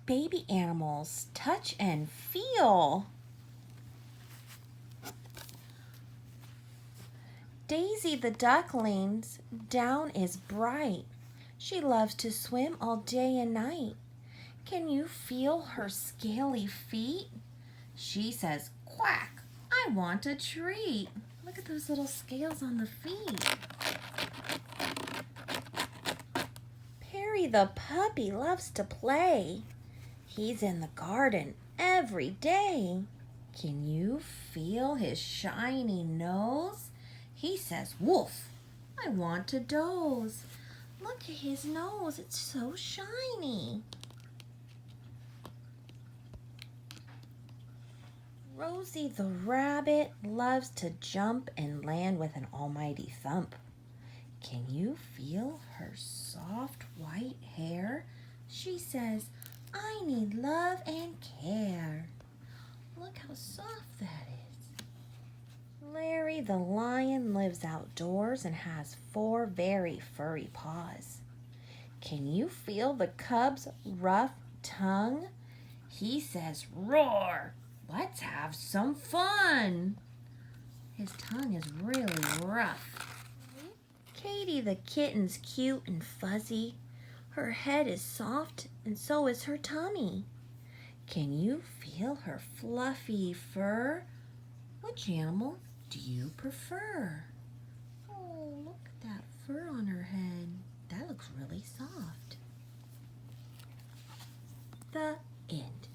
baby animals touch and feel. Daisy the duckling's down is bright. She loves to swim all day and night. Can you feel her scaly feet? She says, quack, I want a treat. Look at those little scales on the feet. Perry the puppy loves to play. He's in the garden every day. Can you feel his shiny nose? He says, woof, I want to doze. Look at his nose, it's so shiny. Rosie the rabbit loves to jump and land with an almighty thump. Can you feel her soft white hair? She says, I need love and care. Look how soft that is. Larry the lion lives outdoors and has 4 very furry paws. Can you feel the cub's rough tongue? He says, roar, let's have some fun. His tongue is really rough. Katie the kitten's cute and fuzzy. Her head is soft and so is her tummy. Can you feel her fluffy fur? Which animal do you prefer? Oh, look at that fur on her head. That looks really soft. The end.